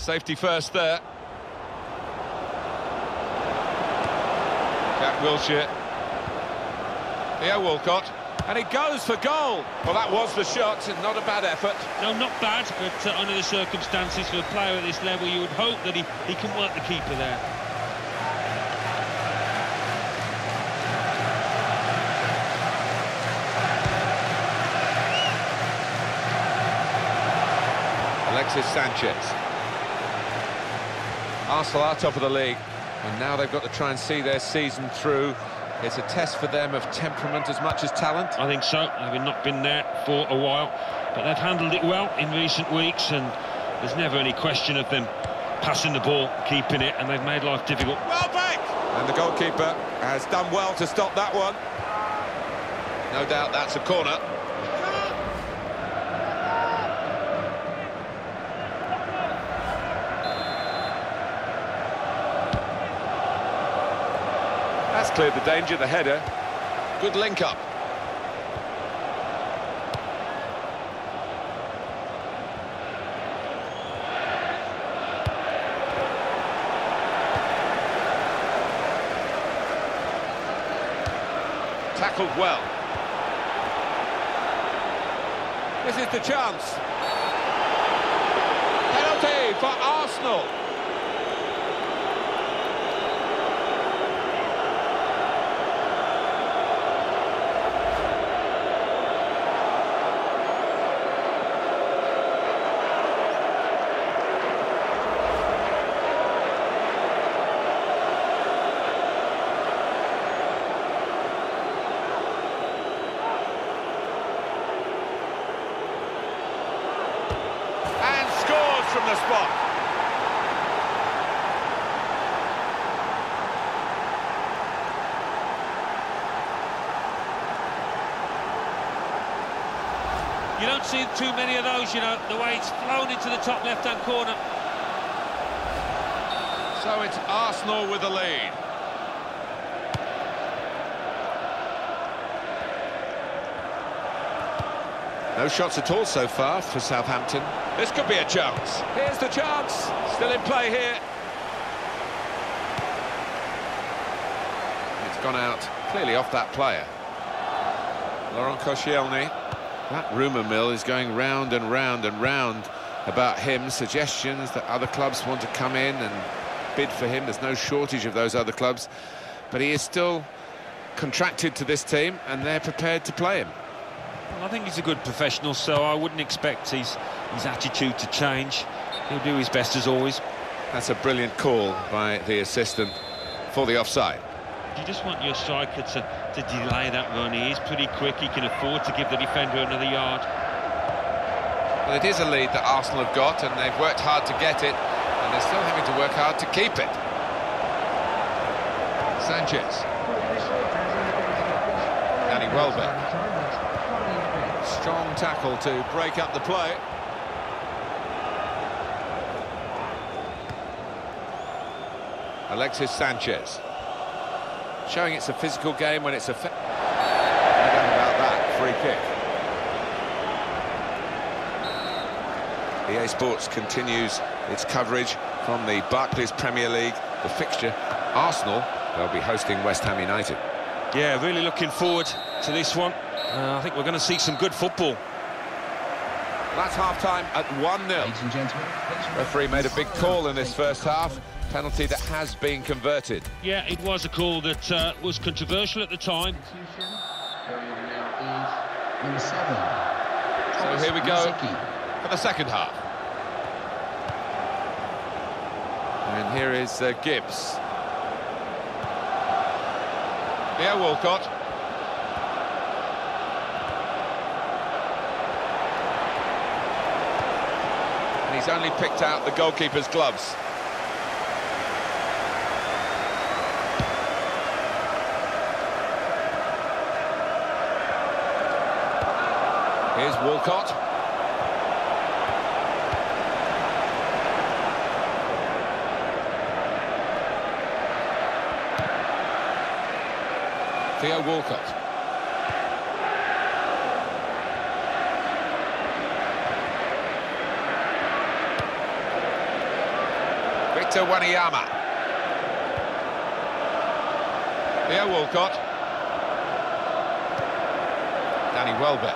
Safety first there. Jack Wilshere. Theo Walcott. And he goes for goal. Well, that was the shot, not a bad effort. No, not bad, but under the circumstances for a player at this level, you would hope that he can work the keeper there. Alexis Sanchez. Arsenal are top of the league, and now they've got to try and see their season through. It's a test for them of temperament as much as talent. I think so, having not been there for a while. But they've handled it well in recent weeks, and there's never any question of them passing the ball, keeping it, and they've made life difficult. Well back! And the goalkeeper has done well to stop that one. No doubt that's a corner. That's cleared the danger, the header. Good link-up. Tackled well. This is the chance. Penalty for Arsenal. From the spot. You don't see too many of those, you know, the way it's flown into the top left-hand corner. So it's Arsenal with the lead. No shots at all so far for Southampton. This could be a chance. Here's the chance. Still in play here. It's gone out clearly off that player. Laurent Koscielny. That rumour mill is going round and round and round about him. Suggestions that other clubs want to come in and bid for him. There's no shortage of those other clubs. But he is still contracted to this team, and they're prepared to play him. Well, I think he's a good professional, so I wouldn't expect his attitude to change. He'll do his best as always. That's a brilliant call by the assistant for the offside. You just want your striker to delay that run. He is pretty quick. He can afford to give the defender another yard. Well, it is a lead that Arsenal have got, and they've worked hard to get it, and they're still having to work hard to keep it. Sanchez. Danny Welbeck. Strong tackle to break up the play. Alexis Sanchez. Showing it's a physical game when it's a... No doubt about that. Free kick. EA Sports continues its coverage from the Barclays Premier League. The fixture, Arsenal, they'll be hosting West Ham United. Yeah, really looking forward to this one. I think we're going to see some good football. That's half-time at 1-0. Ladies and gentlemen, Referee made a big call in this first half. Penalty that has been converted. Yeah, it was a call that was controversial at the time. Number 7. So here we go for the second half. And here is Gibbs. Theo Walcott. And he's only picked out the goalkeeper's gloves. Here's Walcott. Theo Walcott. Victor Wanyama. Theo Walcott. Danny Welbeck.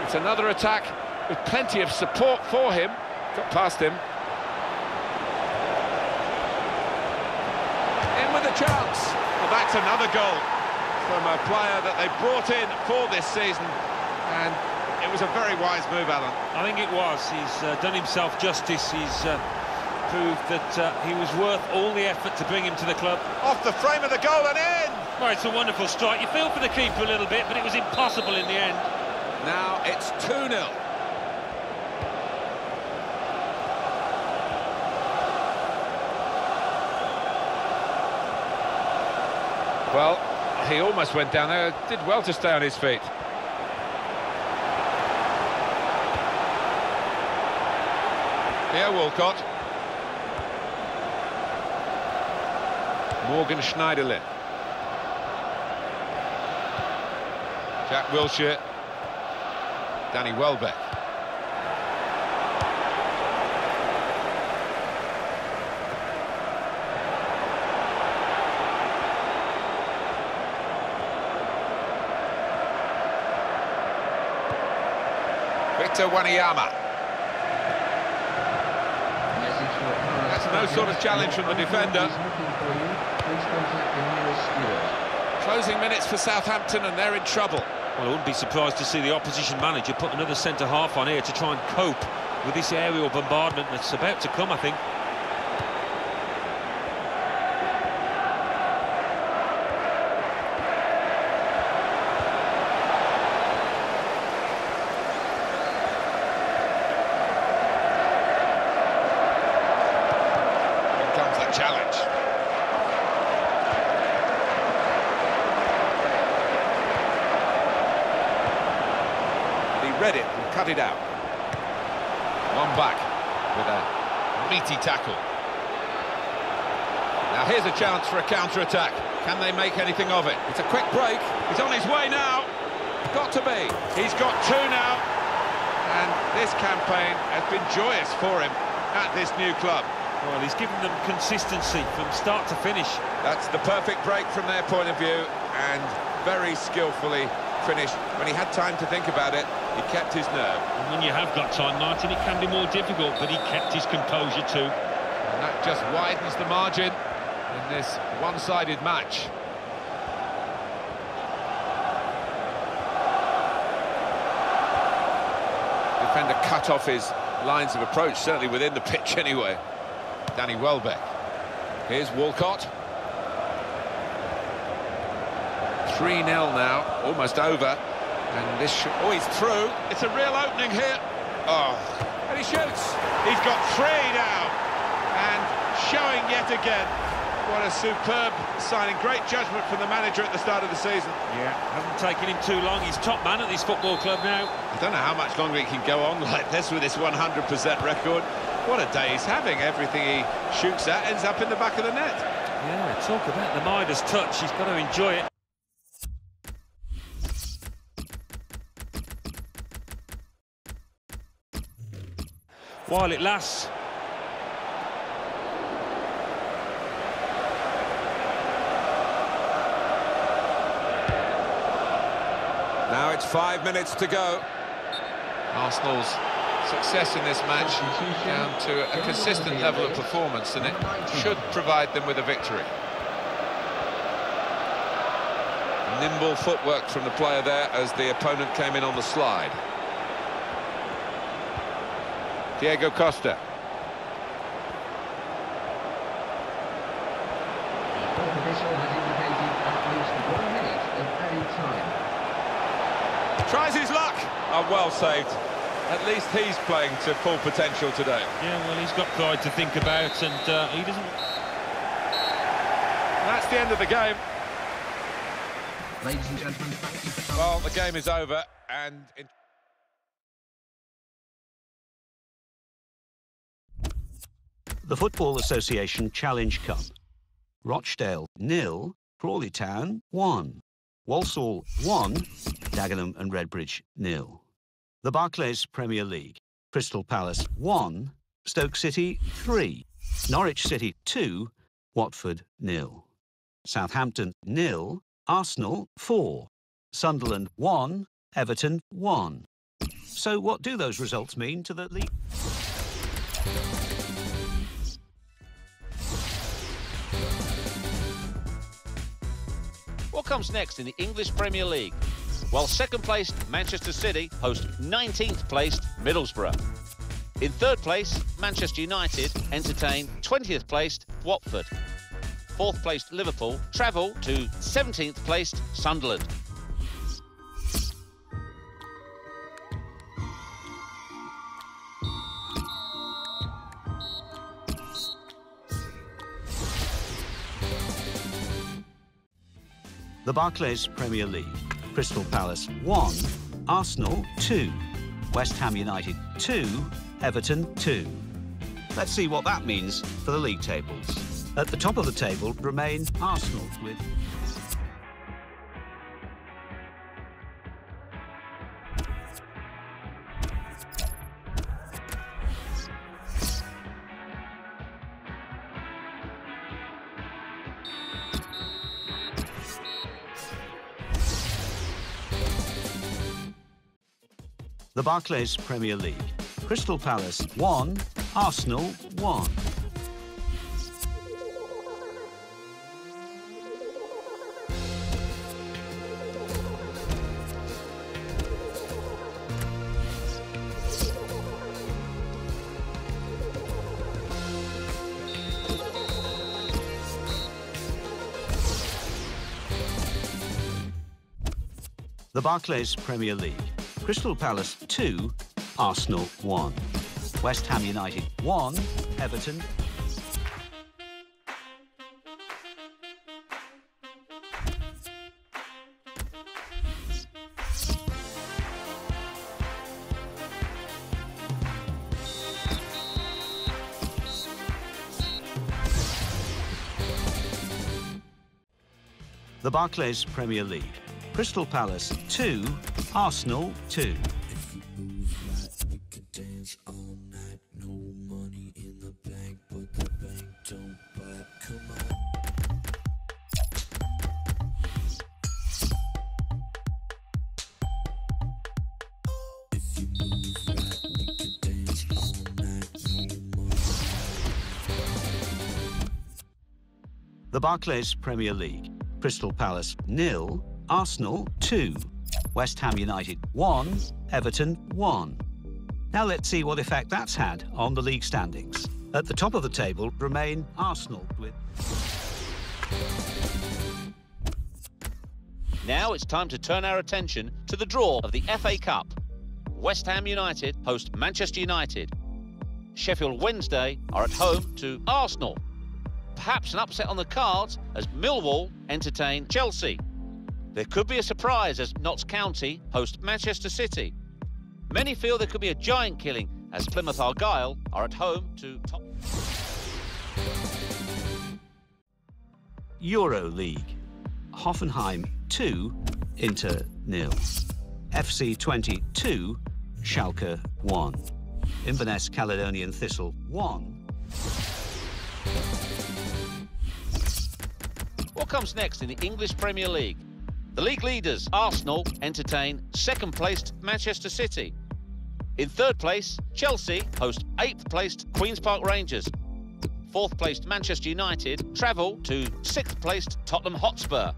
It's another attack with plenty of support for him. Got past him. In with a chance. Well, that's another goal from a player that they brought in for this season, and it was a very wise move, Alan. I think it was. He's done himself justice. He's proved that he was worth all the effort to bring him to the club. Off the frame of the goal and in! Well, it's a wonderful strike. You feel for the keeper a little bit, but it was impossible in the end. Now it's 2-0. Well, he almost went down there. Did well to stay on his feet. Theo Walcott. Morgan Schneiderlin. Jack Wilshere. Danny Welbeck. Victor Wanyama. That's no sort of challenge from the defender. Closing minutes for Southampton and they're in trouble. Well, I wouldn't be surprised to see the opposition manager put another centre-half on here to try and cope with this aerial bombardment that's about to come, I think. Here comes the challenge. Read it and cut it out. One back with a meaty tackle. Now here's a chance for a counter-attack. Can they make anything of it? It's a quick break. He's on his way now. Got to be. He's got two now. And this campaign has been joyous for him at this new club. Well, he's given them consistency from start to finish. That's the perfect break from their point of view, and very skillfully finished. When he had time to think about it, he kept his nerve. And when you have got time, Martin, it can be more difficult, but he kept his composure too. And that just widens the margin in this one-sided match. Defender cut off his lines of approach, certainly within the pitch anyway. Danny Welbeck. Here's Walcott. 3-0 now, almost over. And this oh, he's through. It's a real opening here. Oh, and he shoots. He's got three now. And showing yet again what a superb signing. Great judgment from the manager at the start of the season. Yeah, hasn't taken him too long. He's top man at this football club now. I don't know how much longer he can go on like this with this 100% record. What a day he's having. Everything he shoots at ends up in the back of the net. Yeah, talk about the Midas touch. He's got to enjoy it. While it lasts. Now it's 5 minutes to go. Arsenal's success in this match down to a consistent level of performance, and it should provide them with a victory. Nimble footwork from the player there as the opponent came in on the slide. Diego Costa. Tries his luck. Oh, well saved. At least he's playing to full potential today. Yeah, well, he's got pride to think about, and he doesn't... That's the end of the game. Ladies and gentlemen, thank you. Well, the game is over, and... The Football Association Challenge Cup. Rochdale 0, Crawley Town 1, Walsall 1, Dagenham and Redbridge 0. The Barclays Premier League. Crystal Palace 1, Stoke City 3, Norwich City 2, Watford 0. Southampton 0, Arsenal 4, Sunderland 1, Everton 1. So what do those results mean to the league? What comes next in the English Premier League? Well, second-placed Manchester City host 19th-placed Middlesbrough. In third place, Manchester United entertain 20th-placed Watford. Fourth-placed Liverpool travel to 17th-placed Sunderland. The Barclays Premier League. Crystal Palace 1, Arsenal 2, West Ham United 2, Everton 2. Let's see what that means for the league tables. At the top of the table remain Arsenal with... The Barclays Premier League. Crystal Palace 1, Arsenal 1. The Barclays Premier League. Crystal Palace 2, Arsenal 1. West Ham United 1, Everton. The Barclays Premier League. Crystal Palace 2, Arsenal 2. The Barclays Premier League. Crystal Palace 0, Arsenal 2, West Ham United 1, Everton 1. Now let's see what effect that's had on the league standings. At the top of the table remain Arsenal with... Now it's time to turn our attention to the draw of the FA Cup. West Ham United host Manchester United. Sheffield Wednesday are at home to Arsenal. Perhaps an upset on the cards as Millwall entertain Chelsea. There could be a surprise as Notts County host Manchester City. Many feel there could be a giant killing as Plymouth Argyle are at home to Euro League. Hoffenheim 2, Inter 0. FC 22, Schalke 1. Inverness Caledonian Thistle 1. What comes next in the English Premier League? The league leaders, Arsenal, entertain second-placed Manchester City. In third place, Chelsea host 8th-placed Queen's Park Rangers. 4th-placed Manchester United travel to 6th-placed Tottenham Hotspur.